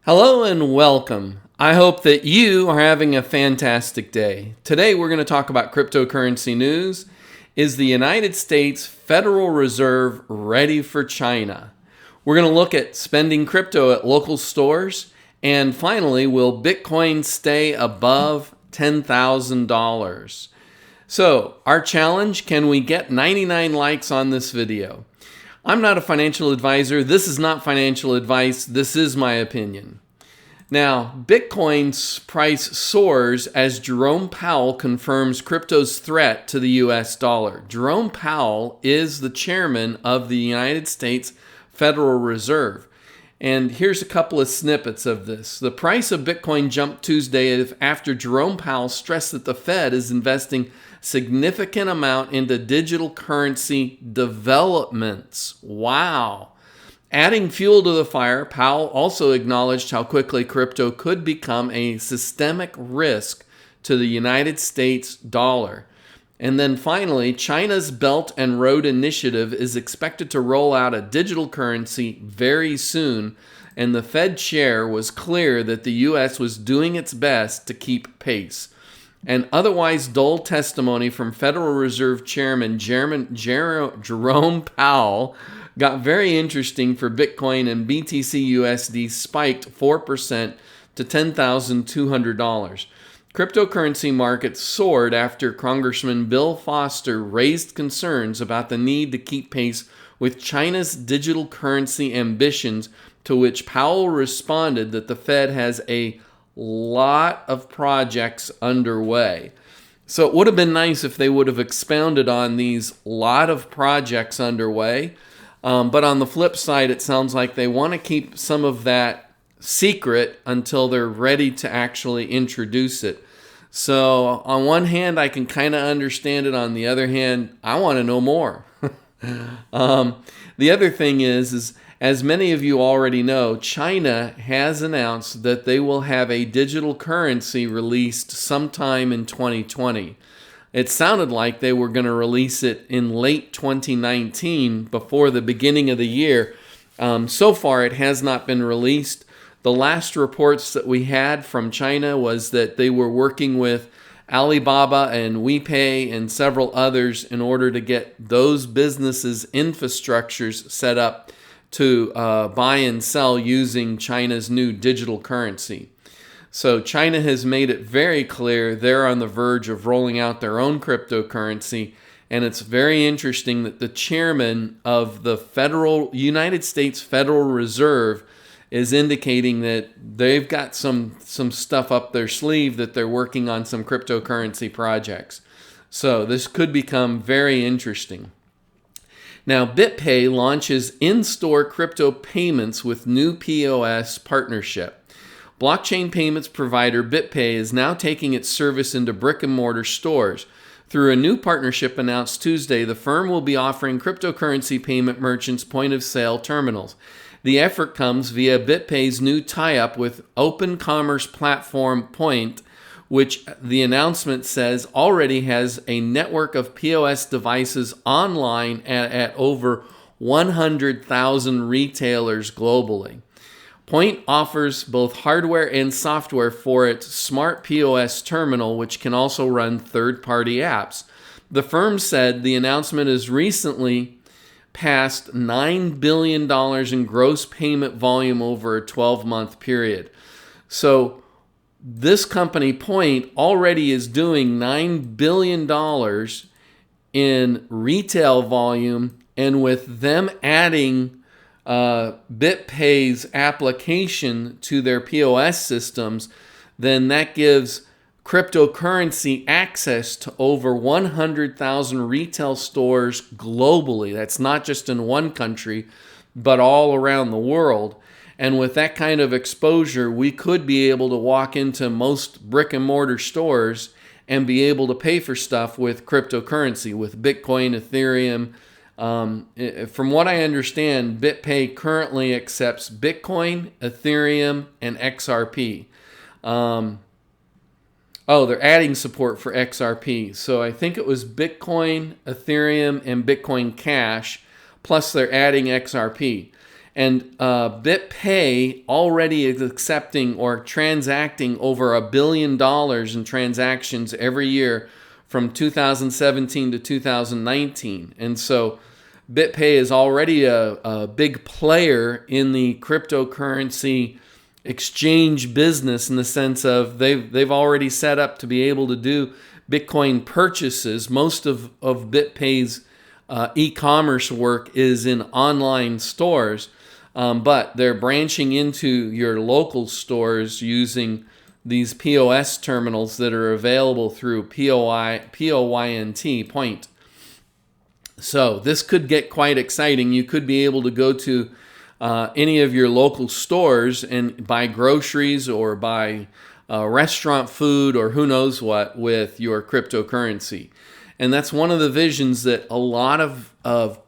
Hello and welcome. I hope that you are having a fantastic day. Today we're going to talk about cryptocurrency news. Is the United States Federal Reserve ready for China? We're going to look at spending crypto at local stores. And finally, will Bitcoin stay above $10,000? So, our challenge, can we get 99 likes on this video? I'm not a financial advisor. This is not financial advice. This is my opinion. Now, Bitcoin's price soars as Jerome Powell confirms crypto's threat to the US dollar. Jerome Powell is the chairman of the United States Federal Reserve. And here's a couple of snippets of this. The price of Bitcoin jumped Tuesday after Jerome Powell stressed that the Fed is investing significant amount into digital currency developments. Wow. Adding fuel to the fire, Powell also acknowledged how quickly crypto could become a systemic risk to the United States dollar. And then finally, China's Belt and Road Initiative is expected to roll out a digital currency very soon, and the Fed chair was clear that the U.S. was doing its best to keep pace. An otherwise dull testimony from Federal Reserve Chairman Jerome Powell got very interesting for Bitcoin, and BTC USD spiked 4% to $10,200. Cryptocurrency markets soared after Congressman Bill Foster raised concerns about the need to keep pace with China's digital currency ambitions, to which Powell responded that the Fed has a lot of projects underway. So it would have been nice if they would have expounded on these lot of projects underway. But on the flip side, it sounds like they want to keep some of that secret until they're ready to actually introduce it. So on one hand, I can kind of understand it. On the other hand, I want to know more. The other thing is, as many of you already know, China has announced that they will have a digital currency released sometime in 2020. It sounded like they were going to release it in late 2019, before the beginning of the year. So far, it has not been released. The last reports that we had from China was that they were working with Alibaba and WePay and several others in order to get those businesses' infrastructures set up to buy and sell using China's new digital currency. So China has made it very clear they're on the verge of rolling out their own cryptocurrency, and it's very interesting that the chairman of the United States Federal Reserve is indicating that they've got some stuff up their sleeve, that they're working on some cryptocurrency projects. So this could become very interesting. Now, BitPay launches InStore crypto payments with new POS partnership. Blockchain payments provider BitPay is now taking its service into brick-and-mortar stores. Through a new partnership announced Tuesday, the firm will be offering cryptocurrency payment merchants point-of-sale terminals. The effort comes via BitPay's new tie-up with open commerce platform Point, which the announcement says already has a network of POS devices online at over 100,000 retailers globally. Point offers both hardware and software for its smart POS terminal, which can also run third-party apps. The firm said the announcement has recently passed $9 billion in gross payment volume over a 12-month period. So this company, Point, already is doing $9 billion in retail volume, and with them adding BitPay's application to their POS systems, then that gives cryptocurrency access to over 100,000 retail stores globally. That's not just in one country, but all around the world. And with that kind of exposure, we could be able to walk into most brick and mortar stores and be able to pay for stuff with cryptocurrency, with Bitcoin, Ethereum. From what I understand, BitPay currently accepts Bitcoin, Ethereum, and XRP. They're adding support for XRP. So I think it was Bitcoin, Ethereum, and Bitcoin Cash, plus they're adding XRP. And BitPay already is accepting or transacting over $1 billion in transactions every year from 2017 to 2019. And so BitPay is already a big player in the cryptocurrency exchange business, in the sense of they've already set up to be able to do Bitcoin purchases. Most of BitPay's e-commerce work is in online stores, but they're branching into your local stores using these POS terminals that are available through POYNT, Point. So this could get quite exciting. You could be able to go to any of your local stores and buy groceries or buy restaurant food or who knows what with your cryptocurrency. And that's one of the visions that a lot of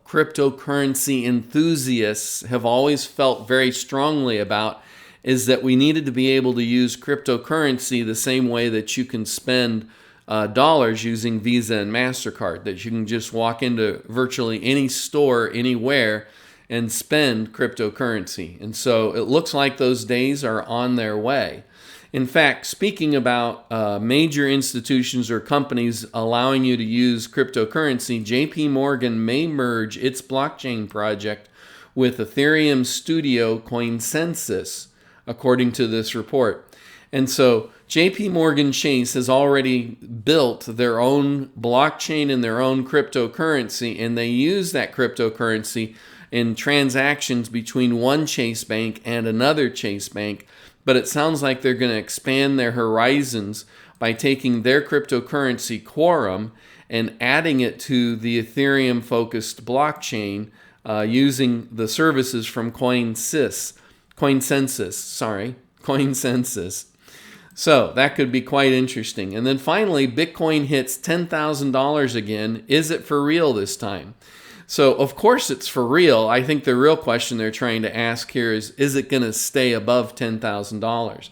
cryptocurrency enthusiasts have always felt very strongly about, is that we needed to be able to use cryptocurrency the same way that you can spend dollars using Visa and MasterCard, that you can just walk into virtually any store anywhere and spend cryptocurrency. And so it looks like those days are on their way. In fact, speaking about major institutions or companies allowing you to use cryptocurrency, JPMorgan may merge its blockchain project with Ethereum studio ConsenSys, according to this report. And so JPMorgan Chase has already built their own blockchain and their own cryptocurrency, and they use that cryptocurrency in transactions between one Chase bank and another Chase bank. But it sounds like they're going to expand their horizons by taking their cryptocurrency Quorum and adding it to the Ethereum-focused blockchain using the services from ConsenSys. So that could be quite interesting. And then finally, Bitcoin hits $10,000 again. Is it for real this time? So of course it's for real. I think the real question they're trying to ask here is it going to stay above $10,000?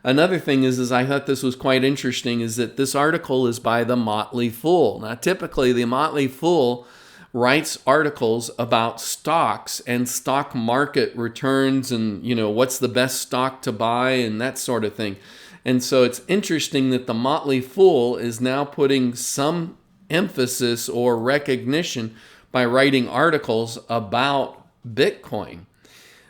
Another thing is I thought this was quite interesting, is that this article is by the Motley Fool. Now typically the Motley Fool writes articles about stocks and stock market returns and, what's the best stock to buy and that sort of thing. And so it's interesting that the Motley Fool is now putting some emphasis or recognition by writing articles about Bitcoin.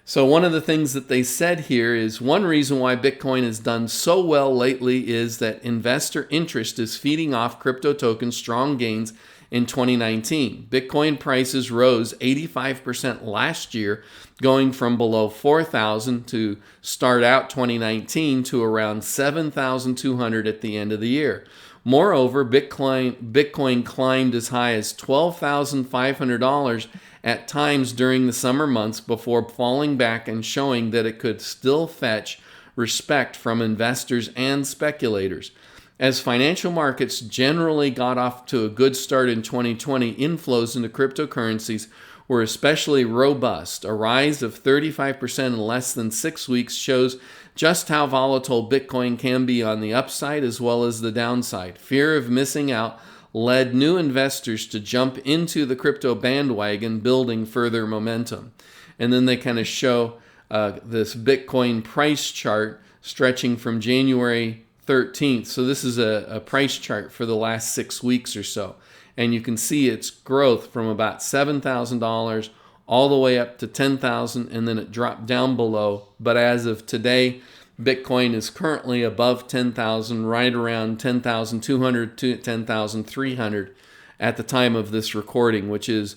So one of the things that they said here is one reason why Bitcoin has done so well lately is that investor interest is feeding off crypto tokens' strong gains in 2019. Bitcoin prices rose 85% last year, going from below 4,000 to start out 2019 to around 7,200 at the end of the year. Moreover, Bitcoin climbed as high as $12,500 at times during the summer months before falling back and showing that it could still fetch respect from investors and speculators. As financial markets generally got off to a good start in 2020, inflows into cryptocurrencies were especially robust. A rise of 35% in less than 6 weeks shows just how volatile Bitcoin can be on the upside as well as the downside. Fear of missing out led new investors to jump into the crypto bandwagon, building further momentum. And then they kind of show this Bitcoin price chart stretching from January 13th. So this is a price chart for the last 6 weeks or so. And you can see its growth from about $7,000 all the way up to $10,000, and then it dropped down below. But as of today, Bitcoin is currently above $10,000, right around $10,200 to $10,300 at the time of this recording, which is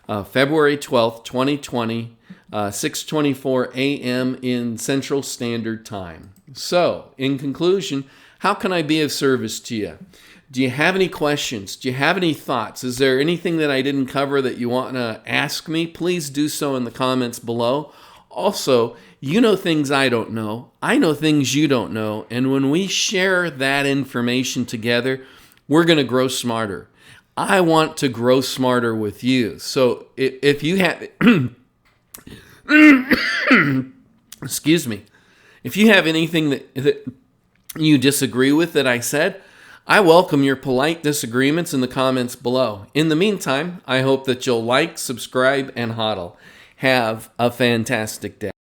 February 12th, 2020, 6:24 a.m. in Central Standard Time. So, in conclusion, how can I be of service to you? Do you have any questions? Do you have any thoughts? Is there anything that I didn't cover that you want to ask me? Please do so in the comments below. Also, you know things I don't know. I know things you don't know. And when we share that information together, we're going to grow smarter. I want to grow smarter with you. So if you have... excuse me. If you have anything that you disagree with that I said, I welcome your polite disagreements in the comments below. In the meantime, I hope that you'll like, subscribe, and hodl. Have a fantastic day.